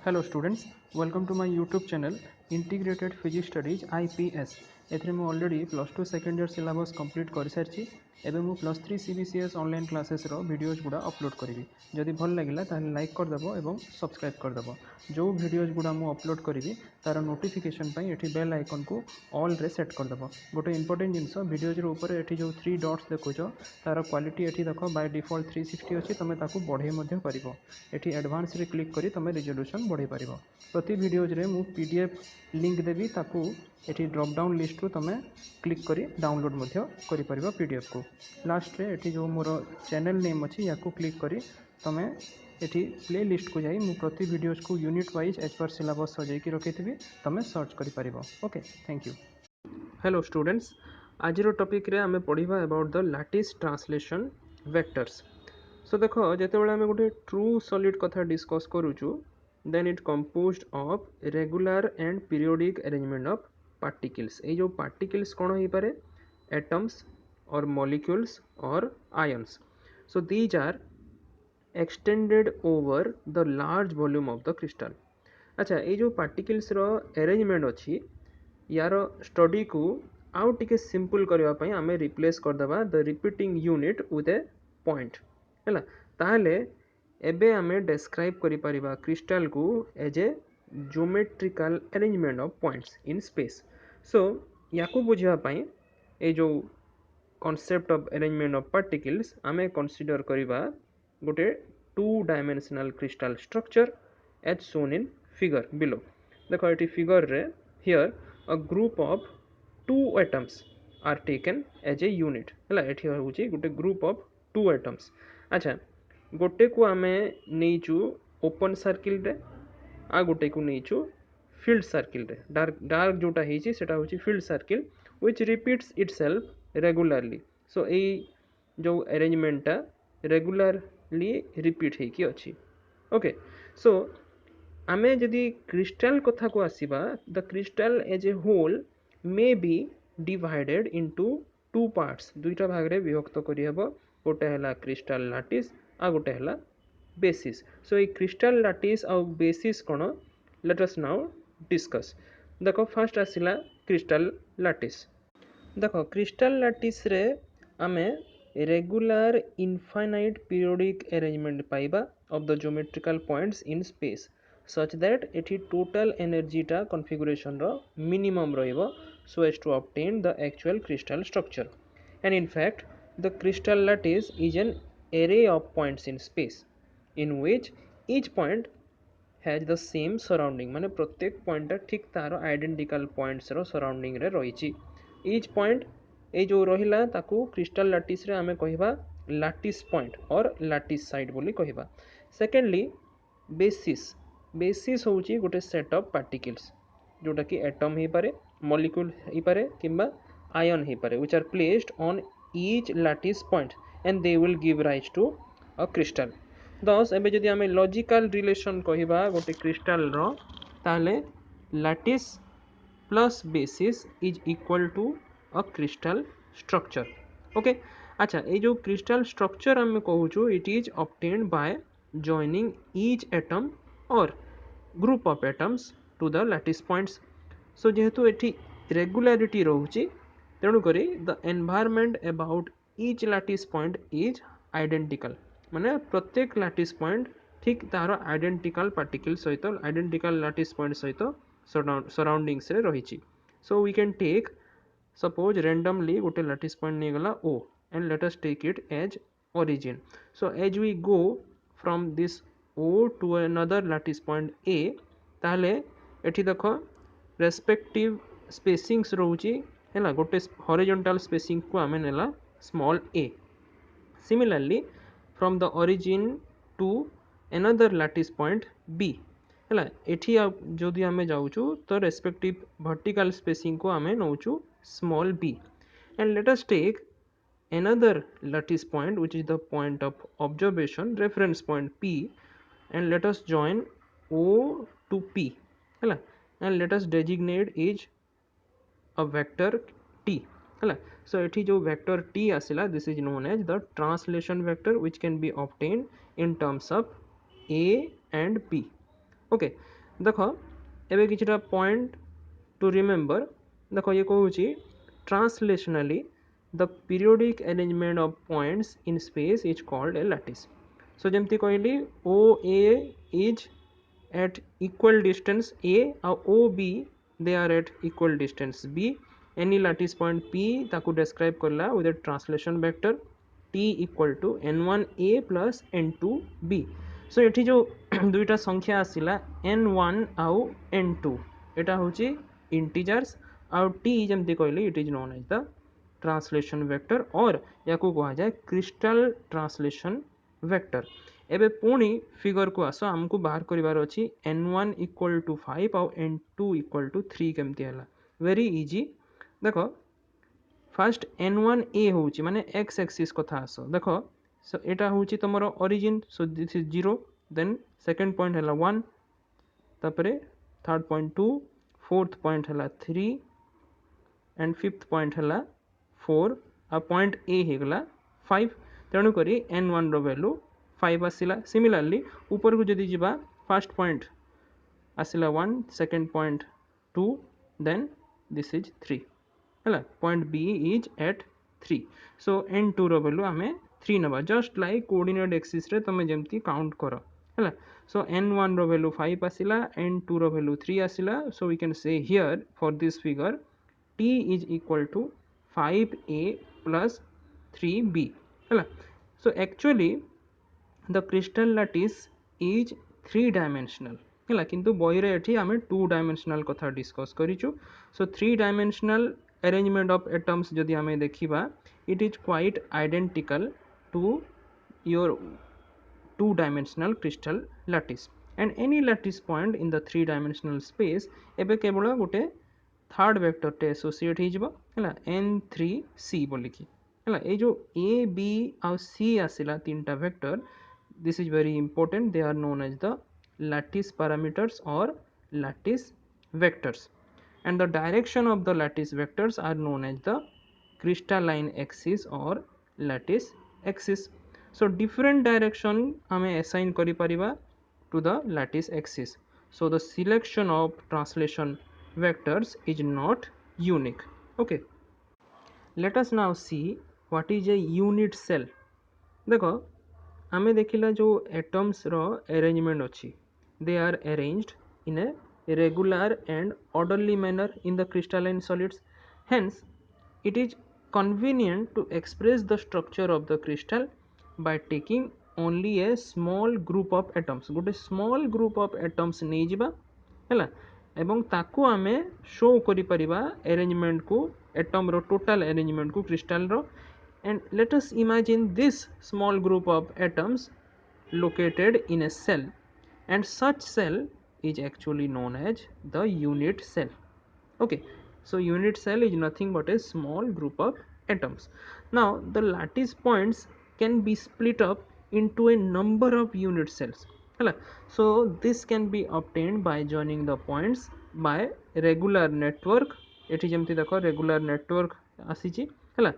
Hello students, welcome to my YouTube channel Integrated Physics Studies IPS. एथरे मु already +2 second year syllabus complete कर सारी एवं मु +3 CBCS online classes रो videos गुड़ा upload करी जदि भल लगिला ताहले लाइक करदेव और सब्सक्राइब करदेव जो वीडियोज गुड़ा मु अपलोड करी तार नोटिफिकेशन पाई एठी बेल आइकन को ऑल रे सेट करदेव गोटे इंपोर्टेंट जिनस वीडियोज ऊपर एठी जो 3 डॉट्स देखुच तार क्वालिटी एठी देख बाय डिफॉल्ट 360 अच्छी तुम ताकू बढ़े मध्य करिवो एठी एडवांस रे क्लिक करी तुम रिजोल्यूशन बढ़े पारिबो प्रति वीडियोज रे मु पीडीएफ लिंक देवी ताकू एठी ड्रॉप डाउन लिस्ट रू तुम क्लिक करी डाउनलोड मध्य करि परिबो पीडीएफ को लास्ट रे एठी जो मोर चैनल नेम अछि याकू क्लिक करी तुम एठी प्ले लिस्ट को जाई मु प्रति वीडियोज को यूनिट वाइज एज पर सिलेबस सजाई की रखिथिबी तुम सर्च करि परिबो। Okay, thank you. Hello students, आज टॉपिक रे आमे पढ़िबा about the lattice translation vectors. So देखो जेते बेले आमे गोटे ट्रू सॉलिड कथा डिस्कस करूछु then it composed of regular and periodic arrangement of particles. ये जो पार्टिकल्स कौन हो पारे एटम्स और मॉलिक्यूल्स और ions. So these are extended over the large volume of the crystal. अच्छा, ये जो पार्टिकल्स रो अरेंजमेंट अच्छी यार स्टडी को आउ टिके सिंपल करबा पई आमे रिप्लेस कर देबा the repeating unit with a point हैला ताहले एबे आमे डिस्क्राइब करि परिबा क्रिस्टल को as a geometrical arrangement of points in space. So याकू बुझिबा पई ए जो concept of arrangement of particles आमे कंसीडर करिबा गोटे 2 dimensional crystal structure as shown in figure below. देखो एटी फिगर रे here a group of 2 atoms are taken as a unit हैला एठी होउची गोटे ग्रुप ऑफ 2 atoms। अच्छा, गोटे को आमे नेइचू ओपन सर्किल रे आ गोटे को नेइचू फील्ड सर्किल रे डार्क जोटा हेची सेटा होची filled circle which repeats itself regularly. So ए जो अरेंजमेंट रेगुलरली रिपीट हेकी अछि। ओके, सो आमे जदि क्रिस्टल कथा को आसीबा the crystal as a whole may be divided into 2 parts. दुईटा भाग रे विभक्त करि हेबो गोटे हला क्रिस्टल लैटिस आ गोटे हला बेसिस। सो ए क्रिस्टल लैटिस आ बेसिस कोन लेट अस नाउ डिस्कस। देखो फर्स्ट आसिला क्रिस्टल लैटिस। देखो क्रिस्टल लैटिस रे आमे रेगुलर इनफाइनाइट पीरियोडिक अरेंजमेंट पाइबा of the geometrical points in space such that एठी total energy टा configuration रो minimum रहिबो so as to obtain the actual crystal structure। And in fact the crystal lattice is an array of points in space in which each point has the same surrounding माने प्रत्येक point टा ठीक तारो identical points रो surrounding रे रहिछि। each point ए जो रहिला ताकू crystal lattice रे आमे कहिबा लैटिस पॉइंट और लैटिस साइड बोली कहिबा। सेकेंडली बेसिस होची गोटे सेट ऑफ पार्टिकल्स जोटा कि एटम ही पारे मॉलिक्यूल ही पारे किंबा आयन ही पारे which are placed on each lattice point and they will give rise to a crystal. दस एबे जदि आमे लॉजिकल रिलेशन कहिबा गोटे क्रिस्टल रो ताले lattice plus basis is equal to a crystal structure. Okay, अच्छा, ये जो क्रिस्टल स्ट्रक्चर आमे कहूछु it is obtained by joining each atom or group of atoms to the lattice points। so जेहेतु एठी regularity रहुची तेणु करी the environment about each lattice point is identical माने प्रत्येक lattice point ठीक तार identical particle सहित identical lattice point सहित surroundings रे रहिची। so we can take suppose randomly गोटे lattice point नहीं गला O and let us take it as origin। so as we go from this O to another lattice point A ताले एठी देखो respective spacings रहउची हैला गोटे horizontal spacing को आमे नेला small a। Similarly from the origin to another lattice point B हैला एठी जदि आमे जाउछु तो रेस्पेक्टिव वर्टिकल स्पेसिंग को आमे नउछु small b and let us take another lattice point which is the point of observation reference point P and let us join O to P हैला and let us designate is a vector T हैला। so एठी जो vector T आसिला this is known as the translation vector which can be obtained in terms of A and B। okay, देख एबे किछटा point two remember देख ये कहूँ translationally the periodic arrangement of points in space is called a lattice so जमती कहली O A is at equal distance A और O B they are at equal distance B any lattice point P ताकू describe करला with a translation vector T equal to n1 A plus n2 B so एठी जो दुईटा संख्या आसिला n1 आउ n2 एटा होची integers आउ T जमती कहली it is known as the translation vector और याकू कहा जाए crystal translation vector एबे पुणी फिगर को आस आमको बाहर करिवार अछि n1 इक्वल टू 5 और n2 इक्वल टू 3 केमती हला वेरी इजी देखो फर्स्ट n1 a होउची माने x एक्सिस कथा आस देखो सो एटा होउची तमरो origin so this is 0 then second point हला 1 तापरे थर्ड पॉइंट 2 फोर्थ पॉइंट हला 3 एंड फिफ्थ पॉइंट हला 4 आ पॉइंट a हेगला 5 तेणु करी n1 रो वैल्यू 5 आसिला सिमिलरली ऊपर को जदि जीवा फर्स्ट पॉइंट आसिला 1 second point 2 then this is 3 हला पॉइंट बी इज एट 3 सो n2 रो वैल्यू आमे 3 नबा जस्ट लाइक कोऑर्डिनेट एक्सिस रे तमे जेमती काउंट करो हला सो n1 रो वैल्यू 5 आसिला n2 रो वैल्यू 3 आसिला सो we can say here for this figure t is equal to 5a plus 3b हला सो actually the crystal lattice is 3 dimensional है किंतु बही रे एठी आमे 2 dimensional कथा discuss करिचु so 3 dimensional arrangement of atoms जदि आमे देखिबा it is quite identical to your 2 dimensional crystal lattice and any lattice point in the 3 dimensional space एबे केवल गोटे थर्ड वेक्टर टे एसोसिएट हो जिवो हला n3c बोली की हला ए जो a b और c आसिला तीनटा vector this is very important they are known as the lattice parameters or lattice vectors and the direction of the lattice vectors are known as the crystalline axis or lattice axis so different direction hame assign kari pariba to the lattice axis so the selection of translation vectors is not unique okay let us now see what is a unit cell देखो आमे देखिला जो atoms रो arrangement अच्छी they are arranged in a regular and orderly manner in the crystalline solids hence it is convenient to express the structure of the crystal by taking only a small group of atoms गोटे small group of atoms नहीं जिबा हैला एवं ताकू आमे show करि परिबा arrangement को एटम रो टोटल अरेंजमेंट को क्रिस्टल रो and let us imagine this small group of atoms located in a cell and such cell is actually known as the unit cell okay so unit cell is nothing but a small group of atoms now the lattice points can be split up into a number of unit cells so this can be obtained by joining the points by regular network एठी जेमती देखो regular network आसीची हला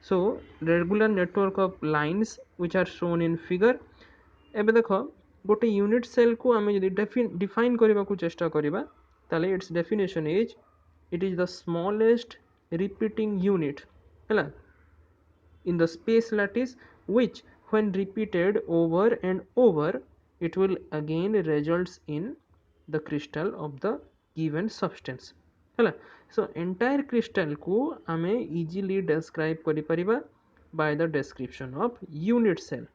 so regular network of lines which are shown in figure एबे देखो गोटे unit cell को आमे यदि define करबा को चेष्टा करबा ताले it's definition is it is the smallest repeating unit हैला in the space lattice which when repeated over and over it will again results in the crystal of the given substance हैला so entire crystal को आमे easily describe करि परिबा by the description of unit cell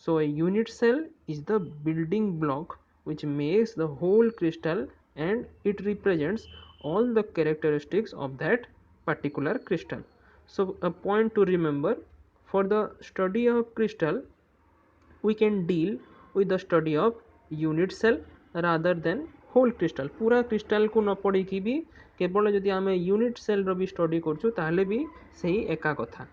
so a unit cell is the building block which makes the whole crystal and it represents all the characteristics of that particular crystal so a point to remember for the study of crystal we can deal with the study of unit cell rather than whole crystal पूरा crystal को न पढ़ी की भी केवल जदि आमे unit cell रो भी study करछु ताले भी सही एका कथा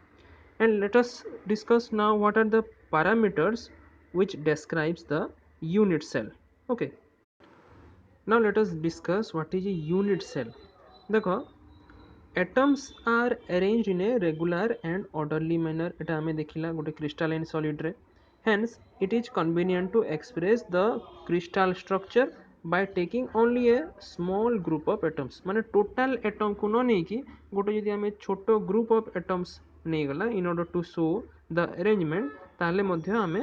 and let us discuss now what are the parameters which describes the unit cell okay now let us discuss what is a unit cell देखो atoms are arranged in a regular and orderly manner एटा हमें देखिला गोटे crystalline solid रे hence it is convenient to express the crystal structure by taking only a small group of atoms माने total atom को न नहीं कि गोटे यदि आम छोट group of atoms नहीं गला in order to show the arrangement ताले मध्य आमे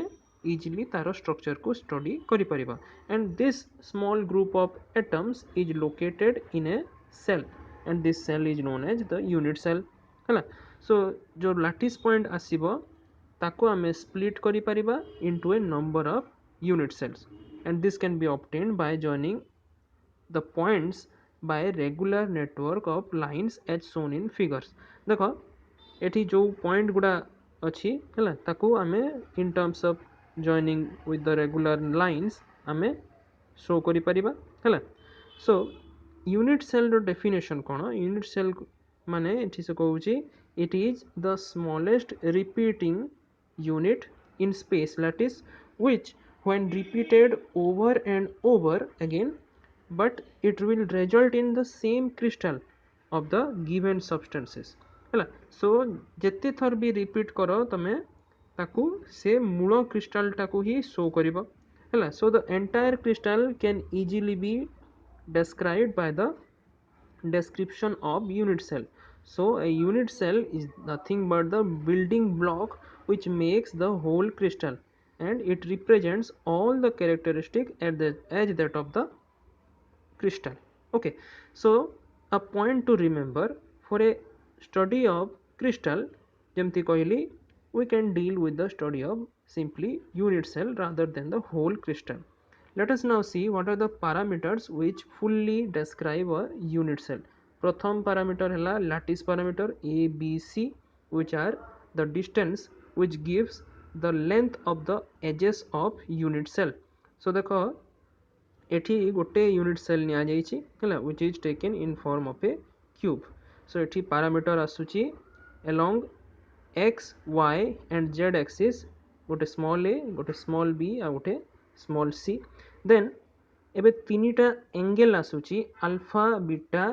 easily तार structure को study करि परिबा and this small group of atoms is located in a cell and this cell is known as the unit cell हैला so जो lattice point आसीबो ताको आमे split करि परिबा into a number of unit cells and this can be obtained by joining the points by a regular network of lines as shown in figures देखो एठी जो point गुडा अछि हला ताको आमे in terms of joining with the regular lines आमे show करि परिबा हला so unit cell रो definition कोन unit cell माने एठी से कहउची it is the smallest repeating unit in space lattice which when repeated over and over again but it will result in the same crystal of the given substances हैला so जेते थर भी repeat करो तमे ताकू से मूल क्रिस्टल टाकू ही शो करिवो हैला so the entire crystal can easily be described by the description of unit cell so a unit cell is nothing but the building block which makes the whole crystal and it represents all the characteristic at the edge that of the crystal okay so a point to remember for a study of crystal jemti कहली we can deal with the study of simply unit cell rather than the whole crystal let us now see what are the parameters which fully describe a unit cell प्रथम parameter है lattice parameter a b c which are the distance which gives the length of the edges of unit cell so देखो एठी गोटे unit cell निया जाइछि हैला which is taken in form of a cube so एठी parameter आसुछि along x y and z axis गोटे small a गोटे स्मॉल b आ गोटे स्मॉल c देन एबे तीनिटा एंगल आसुछि अल्फा बीटा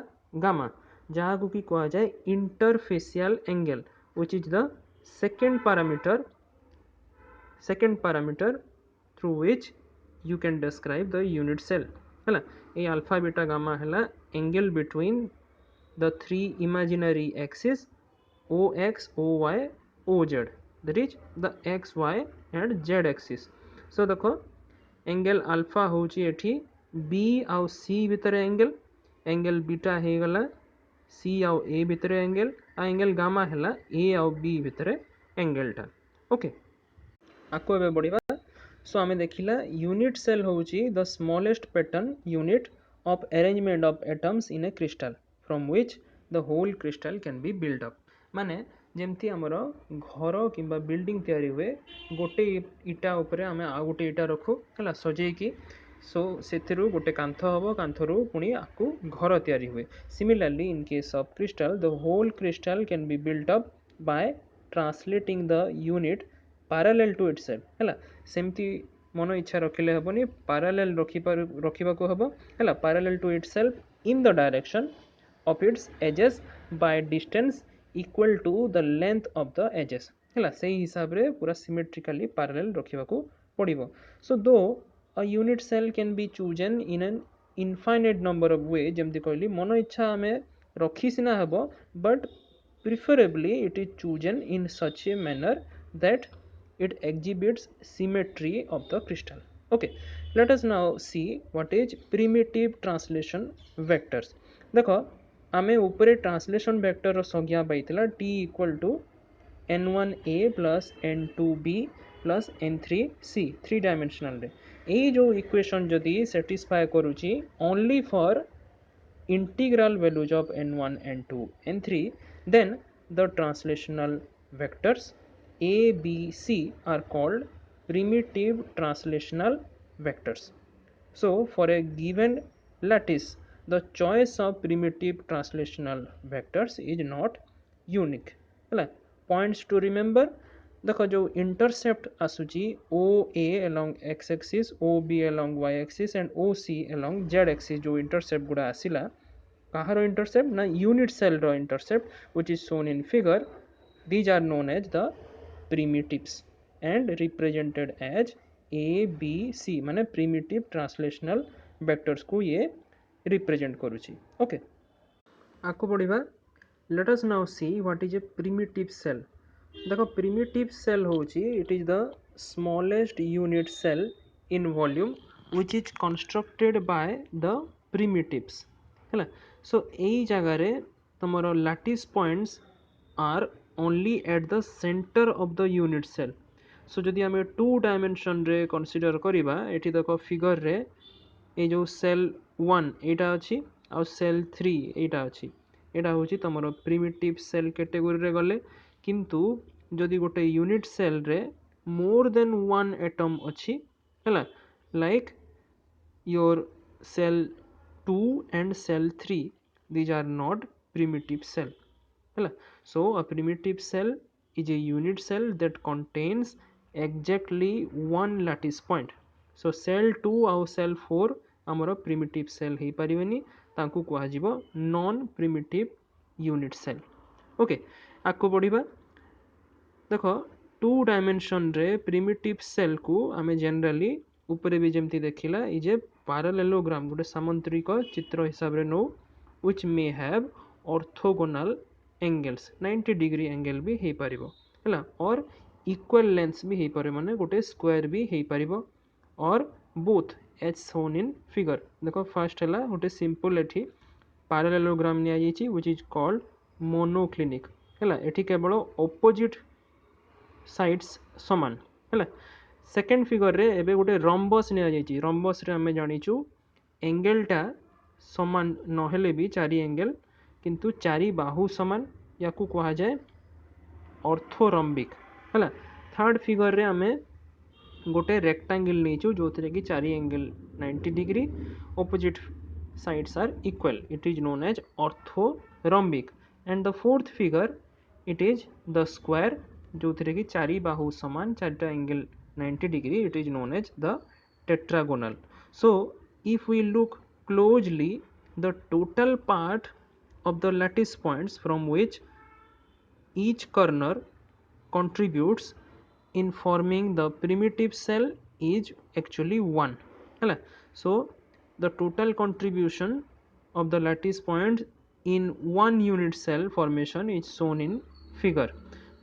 गामा जहा को की कहा जाय interfacial angle which is the second parameter through which you can describe the unit cell हैला ए अल्फा बीटा गामा हैला angle between the three imaginary axes ox oy oz that is the xy and z axis so देखो angle alpha होची एठी b आउ c भितर angle beta हे गला c आउ a भितर एंगल आ एंगल गामा हैला a आउ b भितर एंगल टा ओके आको एबे बढ़िबा so आमे देखिला unit cell होची the smallest pattern unit of arrangement of atoms in a crystal from which the whole crystal can be built up माने जेमती हमरो घर किंबा बिल्डिंग तयारी हुए गोटे इटा ऊपर आमे आ गोटे इटा रखु हला सजे की सो सेथिरु गोटे कांथ हबो कांथरु पुनी आकु घर तयारी हुए similarly in case of crystal the whole crystal can be built up by translating the unit parallel to itself हैला सेमती मन इच्छा रखिले हबनी parallel रखिबा को हबो हैला parallel to itself in the direction of its edges by distance equal to the length of the edges हैला सेही हिसाब रे पूरा symmetrically parallel रखिबा को पड़िबो so though a unit cell can be chosen in an infinite number of way जेमती कहली मन इच्छा हमें रखी सिना हबो but preferably it is chosen in such a manner that it exhibits symmetry of the crystal okay let us now see what is primitive translation vectors देखो आमे ऊपर translation vector रो संज्ञा पाइतला t equal to n1a plus n2b plus n3c 3 dimensional रे ए जो equation जदी satisfy करूची only for integral values of n1 n2 n3 then the translational vectors a b c are called primitive translational vectors so for a given lattice the choice of primitive translational vectors is not unique हैला points to remember देखो जो intercept आसुची OA along x axis OB along y axis and OC along z axis जो intercept गुड़ा आसिला कहारो intercept ना unit cell रो intercept which is shown in figure these are known as the primitives and represented as A B C माने primitive translational vectors को ये represent करुछि okay आको पढ़िबा let us now see what is a primitive cell देखो primitive cell होची it is the smallest unit cell in volume which is constructed by the primitives हैला so एई जगह रे तमरो lattice points are only at the center of the unit cell so जदि आमे 2 dimension रे consider करिबा एठी देखो फिगर रे ए जो सेल 1 एटा अछि आ सेल 3 एटा अछि एटा होची तमरो प्रिमिटिव सेल कैटेगरी रे गले किंतु जदि गोटे यूनिट सेल रे मोर देन 1 एटम अछि हैला like your cell 2 and cell 3 these are not primitive cell हैला so a primitive cell is a unit cell that contains exactly one lattice point so cell 2 ଆଉ cell 4 ଆମର primitive cell ହେଇ परिबेनी तांकु कुहा जिवो non primitive unit cell okay आको पढ़िबा देखो 2 dimension रे primitive cell को आमे जनरली ऊपर भी जेमती देखिला इ जे parallelogram गोटे सामंतरिक चित्र हिसाब रे नो which may have orthogonal angles 90 degree angle भी हेई परिबो हैला और इक्वल लेंथ भी हेई पारे माने गोटे स्क्वायर भी हेई परिबो और both as shown in figure देखो फर्स्ट हैला गोटे सिंपल एठी parallelogram निया जायछि which is called monoclinic हैला एठी केवल ऑपोजिट साइड्स समान हैला सेकंड फिगर रे एबे गोटे रम्बस निया जायछि रम्बस रे हमें जानिछु एंगलटा समान न हेले भी चारि एंगल किंतु चारि बाहु समान याकू कहा जाए ऑर्थोरम्बिक हैला थर्ड फिगर रे हमें गोटे रेक्टेंगल नेचु जोथरे कि चारि angle 90 degree opposite sides are equal it is known as orthorhombic and the fourth figure it is the square जोथरे कि चारि बाहु समान चारटा angle 90 degree it is known as the tetragonal so if we look closely the total part of the lattice points from which each corner contributes in forming the primitive cell is actually 1 हैला so the total contribution of the lattice points in one unit cell formation is shown in figure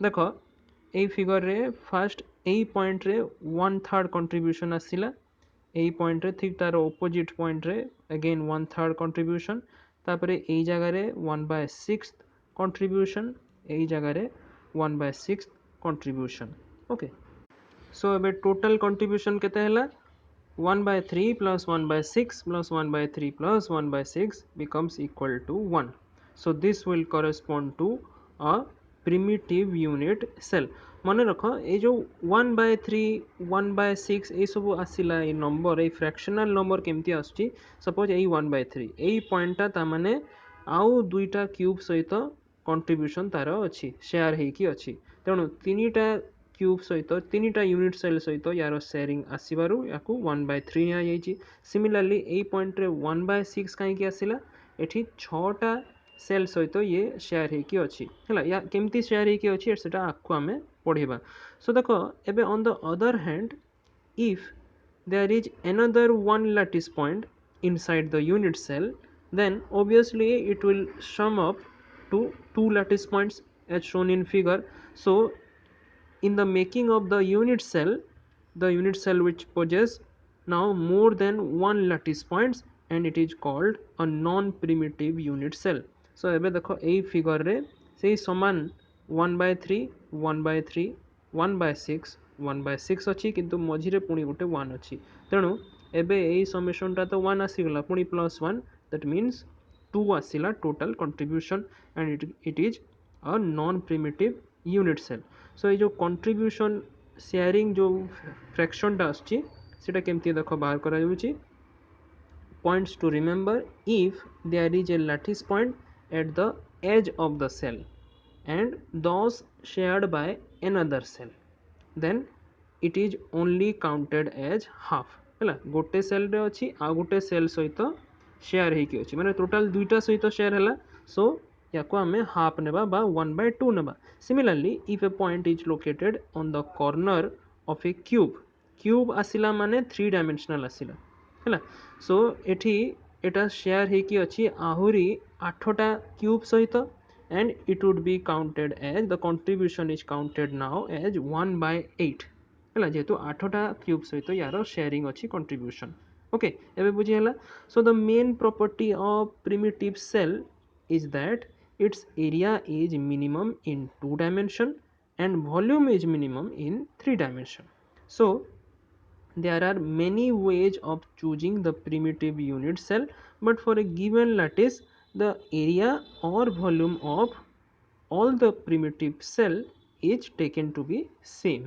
देखो a figure रे first A point रे 1/3 contribution आसिला ए point रे ठीक तार opposite point रे again 1/3 contribution तापरे ए जगह रे 1/6 कंट्रीब्यूशन ए जगह रे 1/6 कंट्रीब्यूशन ओके सो एबे टोटल कंट्रीब्यूशन केते हैला 1/3 plus 1/6 plus 1/3 plus 1/6 becomes equal to 1 so this will correspond to a primitive unit cell माने रखो ए जो 1/3 1/6 ए सब आसिला ए नंबर ए फ्रैक्शनल नंबर केमती आछी सपोज ए 1/3 ए पॉइंटटा ता माने आउ दुईटा क्यूब सहित कंट्रीब्यूशन तार अछि शेयर हे की अछि तेणु तीनटा क्यूब सहित तीनटा यूनिट सेल सहित यार शेयरिंग आसीबारु याकू 1/3 निया जायछि सिमिलरली ए पॉइंट रे 1/6 काहे की आसिला एठी 6टा सेल सहित ये शेयर हे की अछि हला या केमती शेयर हे की अछि सेटा आकु हमें पढिबा सो देखो एबे on the other hand if there is another one lattice point inside the unit cell then obviously it will sum up to two lattice points as shown in figure so in the making of the unit cell which possess now more than one lattice points and it is called a non-primitive unit cell so एबे देखो a figure रे से समान 1/3 1/3 1/6 1/6 अछि किंतु मझिरे पुणी गोटे 1 अछि तेणु एबे ए समेशन ता तो 1 आसीगला पुणी +1 that means 2 आसीला total contribution and it is a non primitive unit cell so ये जो कंट्रीब्यूशन शेयरिंग जो फ्रैक्शन टा आछि सेटा केमती देखो बाहर करा जाउछि points to remember if there is a lattice point at the edge of the cell and those shared by another cell then it is only counted as half हैला गोटे सेल रे अछि आ गोटे सेल सहित शेयर हे की अछि माने total दुईटा सहित शेयर हैला सो याको हमें हाफ नेबा बा 1/2 नेबा similarly if a point is located on the corner of a cube आसिला माने 3 डायमेंशनल आसिला है सो एठी एटा शेयर हे कि अछि आहुरी 8टा क्यूब सहित and it would be counted as the contribution is counted now as 1/8 है जेहेतु 8टा क्यूब सहित यार शेयरिंग अच्छी कंट्रीब्यूशन ओके एबे बुझी हला so the main property of primitive cell is that its area is minimum in 2 dimension and volume is minimum in 3 dimension. So there are many ways of choosing the primitive unit cell, but for a given lattice the area or volume of all the primitive cell is taken to be same.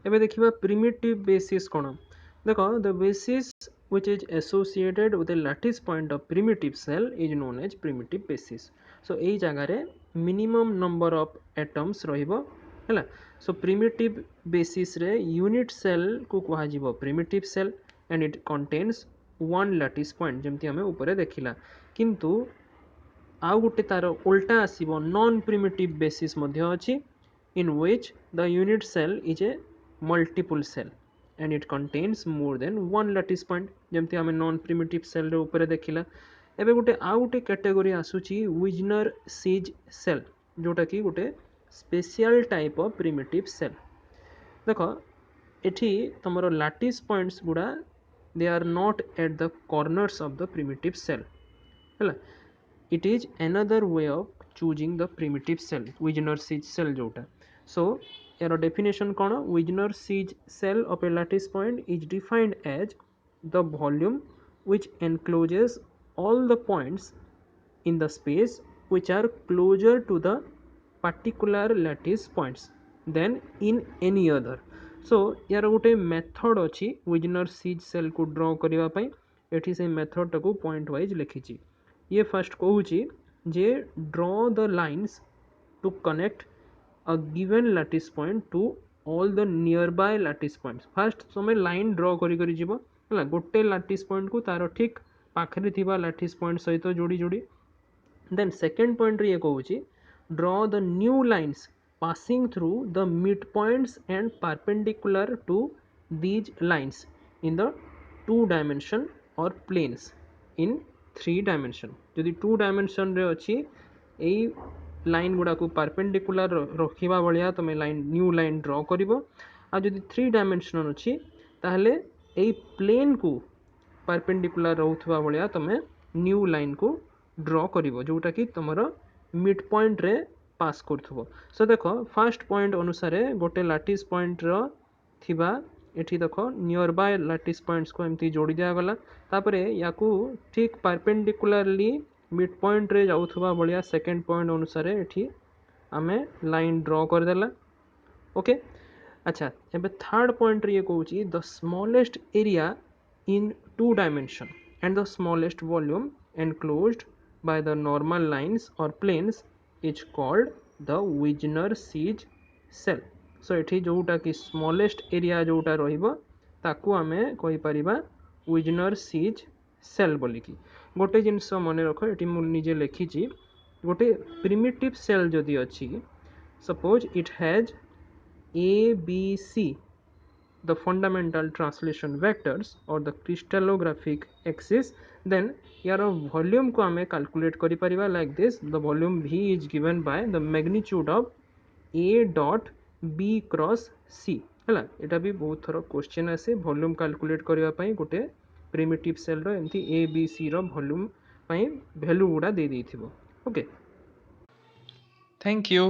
ଏବେ ଦେଖିବା primitive basis କ'ଣ ଦେଖ the basis which is associated with a lattice point of primitive cell is known as primitive basis. So ଏଇ ଜାଗାରେ minimum number of atoms ରହିବ ହେଲା so primitive basis ରେ unit cell କୁ କୁହାଯିବ primitive cell and it contains one lattice point ଯେମିତି ଆମେ ଉପରେ ଦେଖିଲା କିନ୍ତୁ ଆଉ ଗୋଟେ ତାର ଉଲ୍ଟା ଆସିବ non primitive basis ମଧ୍ୟ ଅଛି in which the unit cell is a multiple cell and it contains more than one lattice point ଯେମିତି ଆମେ non primitive cell ରେ ଉପରେ ଦେଖିଲା ଏବେ ଗୋଟେ ଆଉ ଗୋଟେ category ଆସୁଛି Wisner siege cell जोटा कि ଗୋଟେ special type of primitive cell देखो एठी तमरो lattice points गुड़ा they are not at the corners of the primitive cell ହେଲା it is another way of choosing the primitive cell Wisner siege cell जोटा so यार definition कौन Wisner siege cell of a lattice point is defined as the volume which encloses all the points in the space which are closer to the particular lattice points than in any other so यार गोटे method अच्छी Wisner siege cell को draw करने पाई एठी से method टाको point wise लिखिची ये फर्स्ट कहूची जे draw the lines to connect a given lattice point to all the nearby lattice points first तुम लाइन ड्रॉ करी करी जीवो हला गोटे lattice point को तारो ठीक पाखरे थिबा lattice point सहित जोड़ी जोड़ी then second point रे ये कहूची draw the new lines passing through the midpoints and perpendicular to these lines in the 2 dimension or planes in 3 dimension जदि 2 dimension रे अछि एई लाइन गुड़ा को परपेंडिकुलर रखिबा बलिया तमे लाइन न्यू लाइन ड्रॉ करिवो आ जदि 3 डायमेंशनल अछि ताहले एई प्लेन को परपेंडिकुलर रहउथबा बलिया तमे न्यू लाइन को ड्रॉ करिवो जोटा कि तमरो मिड पॉइंट रे पास करथबो सो देखो फर्स्ट पॉइंट अनुसार गोटे लैटिस पॉइंट रो थिबा एठी देखो नियर बाय लैटिस पॉइंट्स को एमती जोड़ी दिया गला तापरे याकू ठीक परपेंडिकुलरली मिड पॉइंट रे जाउथबा बलिया सेकंड पॉइंट अनुसार एठी आमे लाइन ड्रॉ कर देला ओके अच्छा एबे थर्ड पॉइंट रे ये कहूची the smallest area in 2 dimension and the smallest volume enclosed by the normal lines or planes is called the Wisner siege cell so एठी जोटा कि smallest area जोटा रहिबो ताकू आमे कहि परिबा Wisner siege cell बोली की गोटे जिनस मन रख ये मुझे निजे लिखी गोटे प्रिमिटिव सेल जदि अच्छी suppose it has A B C the fundamental translation vectors or the crystallographic axis then यार volume को हमें calculate करि परिबा like this the volume v is given by the magnitude of a dot b cross c हला एटा भी बहुत थरो question आसे वॉल्यूम कैलकुलेट करबा पई गोटे प्रिमिटिव सेल रो एमती ए बी सी रो वॉल्यूम पई वैल्यू गुडा दे देथिबो ओके थैंक यू